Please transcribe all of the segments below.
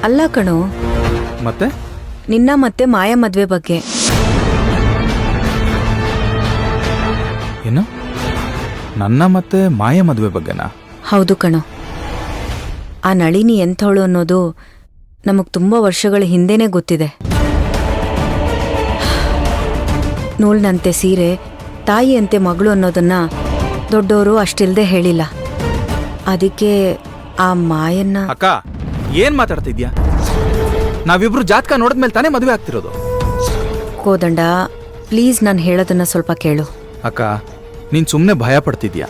ಅಲ್ಲ ಕಣೋ, ಮತ್ತೆ ನಿನ್ನ ಮತ್ತೆ ಮಾಯಾ ಮದ್ವೆ ಬಗ್ಗೆ. ಏನು? ನನ್ನ ಮತ್ತೆ ಮಾಯ ಮದುವೆ ಬಗ್ಗೆನಾ? ಹೌದು ಕಣೋ. ಆ ನಳಿನಿ ಎಂಥವಳು ಅನ್ನೋದು ನಮಗ್ ತುಂಬಾ ವರ್ಷಗಳ ಹಿಂದೆನೇ ಗೊತ್ತಿದೆ. ನೂಲ್ನಂತೆ ಸೀರೆ, ತಾಯಿಯಂತೆ ಮಗಳು ಅನ್ನೋದನ್ನ ದೊಡ್ಡವರು ಅಷ್ಟಿಲ್ದೆ ಹೇಳಿಲ್ಲ. ಅದಕ್ಕೆ ಆ ಮಾಯನ್ನ. ಅಕ್ಕ, ಏನ್ ಮಾತಾಡ್ತಿದ್ಯಾ? ನಾವಿಬ್ರು ಜಾತಕ ನೋಡಿದ್ಮೇಲೆ ತಾನೇ ಮದುವೆ ಆಗ್ತಿರೋದು. ಕೋದಂಡ, ಪ್ಲೀಸ್ ನಾನು ಹೇಳೋದನ್ನ ಸ್ವಲ್ಪ ಕೇಳು. ಅಕ್ಕ, ನೀನ್ ಸುಮ್ಮನೆ ಭಯ ಪಡ್ತಿದ್ಯಾ.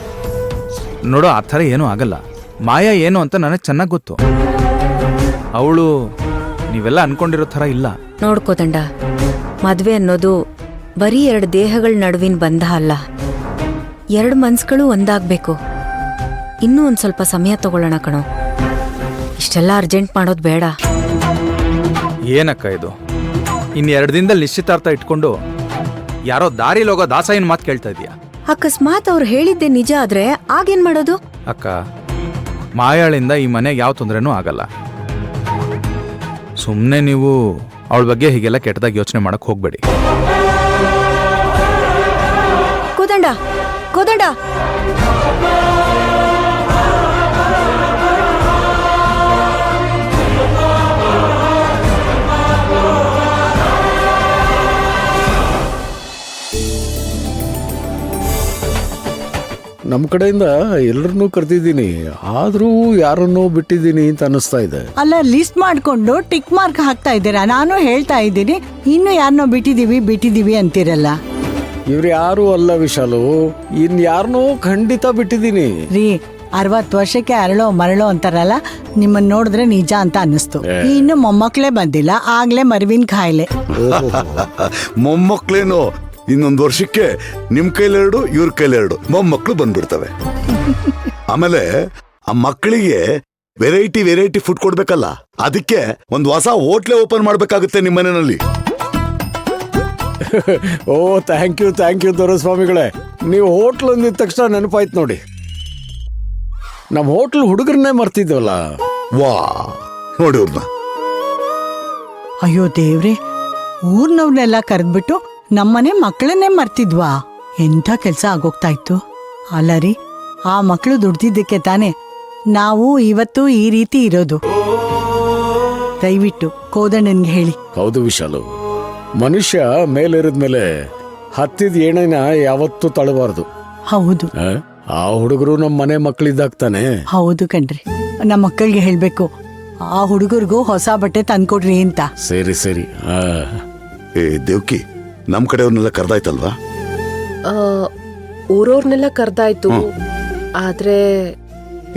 ನೋಡೋ, ಆ ಥರ ಏನೂ ಆಗಲ್ಲ. ಮಾಯಾ ಏನು ಅಂತ ನನಗೆ ಚೆನ್ನಾಗಿ ಗೊತ್ತು. ಅವಳು ನೀವೆಲ್ಲ ಅನ್ಕೊಂಡಿರೋ ಥರ ಇಲ್ಲ. ನೋಡ್ಕೋದಂಡ, ಮದ್ವೆ ಅನ್ನೋದು ಬರೀ 2 ದೇಹಗಳ ನಡುವಿನ ಬಂಧ ಅಲ್ಲ. 2 ಮನ್ಸುಗಳು ಒಂದಾಗ್ಬೇಕು. ಇನ್ನೂ ಒಂದ್ ಸ್ವಲ್ಪ ಸಮಯ ತಗೊಳ್ಳೋಣ ಕಣೋ. ಇಷ್ಟೆಲ್ಲ ಅರ್ಜೆಂಟ್ ಮಾಡೋದು ಬೇಡ. ಏನಕ್ಕ ಇದು? ಇನ್ನು 2 ದಿನದಲ್ಲಿ ನಿಶ್ಚಿತಾರ್ಥ ಇಟ್ಕೊಂಡು ಯಾರೋ ದಾರಿಲಿ ಹೋಗೋ ದಾಸಾಯಿನ ಮಾತು ಕೇಳ್ತಾ ಇದೀಯಾ? ಅಕಸ್ಮಾತ್ ಅವ್ರು ಹೇಳಿದ್ದೆ ನಿಜ ಆದ್ರೆ ಆಗೇನ್ ಮಾಡೋದು? ಅಕ್ಕ, ಮಾಯಾಳಿಂದ ಈ ಮನೆಗೆ ಯಾವ ತೊಂದರೆನೂ ಆಗಲ್ಲ. ಸುಮ್ಮನೆ ನೀವು ಅವಳ ಬಗ್ಗೆ ಹೀಗೆಲ್ಲ ಕೆಟ್ಟದಾಗಿ ಯೋಚನೆ ಮಾಡಕ್ ಹೋಗ್ಬೇಡಿ. ಕೋದಂಡ, ಕೋದಂಡ, ನಮ್ಮ ಕಡೆಯಿಂದ ಎಲ್ಲರನ್ನೂ ಕರೆದಿದ್ದೀನಿ, ಆದ್ರೂ ಯಾರನ್ನೋ ಬಿಟ್ಟಿದ್ದೀನಿ ಅಂತ ಅನ್ನಿಸ್ತಾ ಇದೆ. ಅಲ್ಲ, ಲಿಸ್ಟ್ ಮಾಡ್ಕೊಂಡು ಟಿಕ್ ಮಾರ್ಕ್ ಹಾಕ್ತಾ ಇದ್ದೀರಾ. ನಾನು ಹೇಳ್ತಾ ಇದ್ದೀನಿ, ಇನ್ನು ಯಾರನ್ನೋ ಬಿಟ್ಟಿದೀವಿ ಅಂತೀರಲ್ಲ. ಇವ್ರು ಯಾರು ಅಲ್ಲ ವಿಶಾಲು, ಯಾರನ್ನೋ ಖಂಡಿತ ಬಿಟ್ಟಿದ್ದೀನಿ ರೀ. 60 ವರ್ಷಕ್ಕೆ ಅರಳೋ ಮರಳೋ ಅಂತಾರಲ್ಲ, ನಿಮ್ಮನ್ನ ನೋಡಿದ್ರೆ ನಿಜ ಅಂತ ಅನ್ನಿಸ್ತು. ಇನ್ನು ಮೊಮ್ಮಕ್ಳೇ ಬಂದಿಲ್ಲ, ಆಗ್ಲೇ ಮರುವಿನ ಕಾಯಿಲೆ. ಮೊಮ್ಮಕ್ಳೇನು, ಇನ್ನೊಂದು ವರ್ಷಕ್ಕೆ ನಿಮ್ ಕೈಲೆರಡು, ಇವ್ರ ಕೈಲೆರಡು ಮೊಮ್ಮಕ್ಳು ಬಂದ್ಬಿಡ್ತವೆ. ಆಮೇಲೆ ಆ ಮಕ್ಕಳಿಗೆ ವೆರೈಟಿ ಫುಡ್ ಕೊಡ್ಬೇಕಲ್ಲ, ಅದಕ್ಕೆ ಒಂದು ಹೊಸ ಹೋಟ್ಲೆ ಓಪನ್ ಮಾಡ್ಬೇಕಾಗುತ್ತೆ ನಿಮ್ಮ ಮನೆಯಲ್ಲಿ. ಓ, ಥ್ಯಾಂಕ್ ಯು ದೊರೆಸ್ವಾಮಿಗಳೇ. ನೀವು ಹೋಟ್ಲ್ ಅಂದಿದ ತಕ್ಷಣ ನೆನಪಾಯ್ತು ನೋಡಿ. ನಮ್ಮ ಹೋಟ್ಲ್ ಹುಡುಗರನ್ನೇ ಮರ್ತಿದ್ವಲ್ಲ. ವಾ, ನೋಡಿ ಅವ್ರನ್ನ. ಅಯ್ಯೋ ದೇವ್ರೆ, ಊರ್ನವ್ರನ್ನೆಲ್ಲ ಕರೆದ್ಬಿಟ್ಟು ನಮ್ಮನೆ ಮಕ್ಕಳನ್ನೇ ಮರ್ತಿದ್ವಾ? ಎಂಥ ಕೆಲ್ಸ ಆಗೋಗ್ತಾ ಇತ್ತು. ಅಲ್ಲ ರೀ, ಆ ಮಕ್ಕಳು ದುಡ್ದಿದ್ದಕ್ಕೆ ತಾನೆ ನಾವು ಇವತ್ತು ಈ ರೀತಿ ಇರೋದು. ದಯವಿಟ್ಟು ಕೋದಣ್ಣನ್ಗೆ ಹೇಳಿ. ಹೌದು ವಿಶಾಲು, ಮನುಷ್ಯ ಮೇಲಿರಿದ್ಮೇಲೆ ಹತ್ತಿದ ಏನೇನ ಯಾವತ್ತೂ ತಳಬಾರ್ದು. ಹೌದು, ಆ ಹುಡುಗರು ನಮ್ಮ ಮನೆ ಮಕ್ಕಳಿದ್ದಾಗ್ತಾನೆ. ಹೌದು ಕಣ್ರಿ. ನಮ್ಮ ಮಕ್ಕಳಿಗೆ ಹೇಳ್ಬೇಕು, ಆ ಹುಡುಗರಿಗೂ ಹೊಸ ಬಟ್ಟೆ ತಂದ್ಕೊಡ್ರಿ ಅಂತ. ಸರಿ. ಏ ದೇವ್ಕಿ, ನಮ್ ಕಡೆಯವ್ರನ್ನೆಲ್ಲ ಕರ್ದಾಯ್ತಲ್ವಾ? ಊರವ್ರನ್ನೆಲ್ಲ ಕರ್ದಾಯ್ತು. ಆದ್ರೆ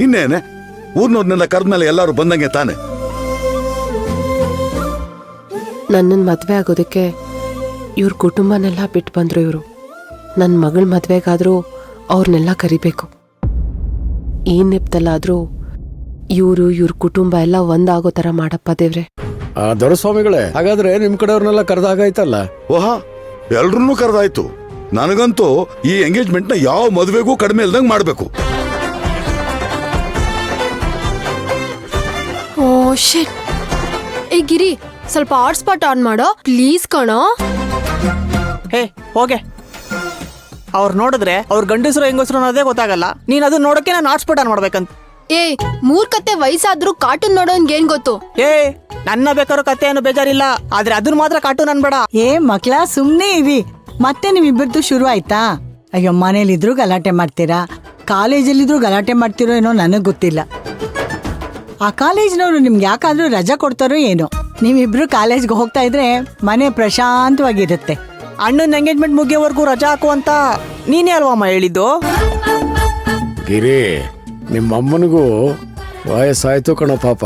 ಇನ್ನೇನೆ, ಊರ್ನವ್ರನ್ನೆಲ್ಲ ಕರ್ದ್ಮೇಲೆ ಎಲ್ಲಾರು ಬಂದಂಗೆ ತಾನೆ. ನನ್ನನ್ ಮದ್ವೆ ಆಗೋದಕ್ಕೆ ಇವ್ರ ಕುಟುಂಬನೆಲ್ಲ ಬಿಟ್ಟು ಬಂದ್ರು. ಇವರು ನನ್ನ ಮಗಳ ಮದ್ವೆಗಾದ್ರೂ ಅವ್ರನ್ನೆಲ್ಲ ಕರಿಬೇಕು. ಈ ನೆಪದಲ್ಲಾದ್ರೂ ಇವ್ರ ಕುಟುಂಬ ಎಲ್ಲ ಒಂದಾಗೋ ತರ ಮಾಡಪ್ಪ ದೇವ್ರೆ. ದೊರೆಸ್ವಾಮಿಗಳೇ, ಹಾಗಾದ್ರೆ ನಿಮ್ ಕಡೆಯವ್ರನ್ನೆಲ್ಲ ಕರೆದಾಗಾಯ್ತಲ್ಲ? ಓಹಾ, ಎಲ್ರನ್ನೂ ಕರೆದಾಯ್ತು. ನನಗಂತೂ ಈ ಎಂಗೇಜ್ಮೆಂಟ್ ನ ಯಾವ ಮದುವೆಗೂ ಕಡಿಮೆ ಇಲ್ದಂಗ್ ಮಾಡ್ಬೇಕು. ಓ ಶಿಟ್. ಏ ಗಿರಿ, ಸ್ವಲ್ಪ ಹಾಟ್ಸ್ಪಾಟ್ ಆನ್ ಮಾಡೋ ಪ್ಲೀಸ್ ಕಣೋ. ಹೇ ಹೋಗೆ, ಅವ್ರು ನೋಡಿದ್ರೆ ಅವ್ರ ಗಂಡಸರು ಹೆಂಗಸರು ಅನ್ನೋದೇ ಗೊತ್ತಾಗಲ್ಲ. ನೀನ್ ಅದನ್ನ ನೋಡಕ್ಕೆ ನಾನು ಹಾಟ್ಸ್ಪಾಟ್ ಆನ್ ಮಾಡ್ಬೇಕಂತ. ಏ, ಮೂರ್ಖತೆ ವಯಸ್ಸಾದ್ರೂ ಕಾರ್ಟೂನ್ ನೋಡೋನ್ಗೆ ಏನ್ ಗೊತ್ತು? ಏ, ನನ್ನ ಬೇಕಾರೋ ಕತೆ ಏನು ಬೇಜಾರಿಲ್ಲ, ಆದ್ರೆ ಅದನ್ನ ಮಾತ್ರ ಕಾರ್ಟೂನ್ ಅನ್ಬೇಡ. ಏ ಮಕ್ಳ, ಸುಮ್ನೆ ಇರಿ. ಮತ್ತೆ ನಿಮ್ಮಿಬ್ಬರದು ಶುರು ಆಯ್ತಾ? ಅಯ್ಯೋ, ಮನೇಲಿದ್ರು ಗಲಾಟೆ ಮಾಡ್ತೀರಾ, ಕಾಲೇಜಲ್ಲಿದ್ರು ಗಲಾಟೆ ಮಾಡ್ತಿರೋ ಏನೋ ನನಗ್ ಗೊತ್ತಿಲ್ಲ. ಆ ಕಾಲೇಜ್ನವ್ರು ನಿಮ್ಗೆ ಯಾಕಾದ್ರೂ ರಜಾ ಕೊಡ್ತಾರೋ ಏನೋ. ನೀವಿಬ್ರು ಕಾಲೇಜ್ಗೆ ಹೋಗ್ತಾ ಇದ್ರೆ ಮನೆ ಪ್ರಶಾಂತವಾಗಿರುತ್ತೆ. ಅಣ್ಣನ ಎಂಗೇಜ್ಮೆಂಟ್ ಮುಗಿಯೋವರೆಗೂ ರಜಾ ಹಾಕು ಅಂತ ನೀನೇ ಅಲ್ವಮ್ಮ ಹೇಳಿದ್ದು? ಗಿರಿ, ನಿಮ್ಮಮ್ಮನಿಗೂ ವಯಸ್ಸಾಯ್ತು ಕಣ ಪಾಪ.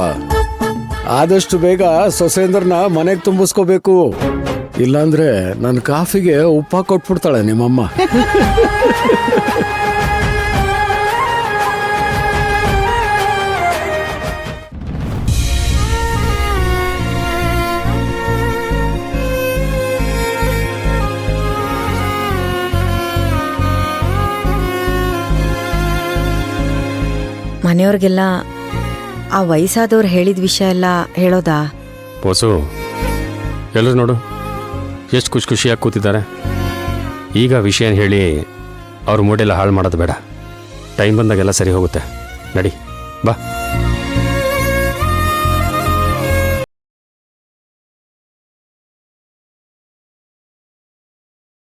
ಆದಷ್ಟು ಬೇಗ ಸೊಸೆಂದ್ರನ್ನ ಮನೆಗೆ ತುಂಬಿಸ್ಕೋಬೇಕು. ಇಲ್ಲಾಂದ್ರೆ ನನ್ನ ಕಾಫಿಗೆ ಉಪ್ಪ ಕೊಟ್ಬಿಡ್ತಾಳೆ ನಿಮ್ಮಮ್ಮ. ಮನೆಯವ್ರಿಗೆಲ್ಲ ಆ ವಯಸ್ಸಾದವ್ರು ಹೇಳಿದ ವಿಷಯ ಎಲ್ಲ ಹೇಳೋದಾ? ಹೊಸು ಎಲ್ಲರೂ ನೋಡು ಎಷ್ಟು ಖುಷಿಯಾಗಿ ಕೂತಿದ್ದಾರೆ. ಈಗ ವಿಷಯನ ಹೇಳಿ ಅವ್ರ ಮೂಡೆಲ್ಲ ಹಾಳು ಮಾಡೋದು ಬೇಡ. ಟೈಮ್ ಬಂದಾಗೆಲ್ಲ ಸರಿ ಹೋಗುತ್ತೆ. ನಡಿ ಬಾ.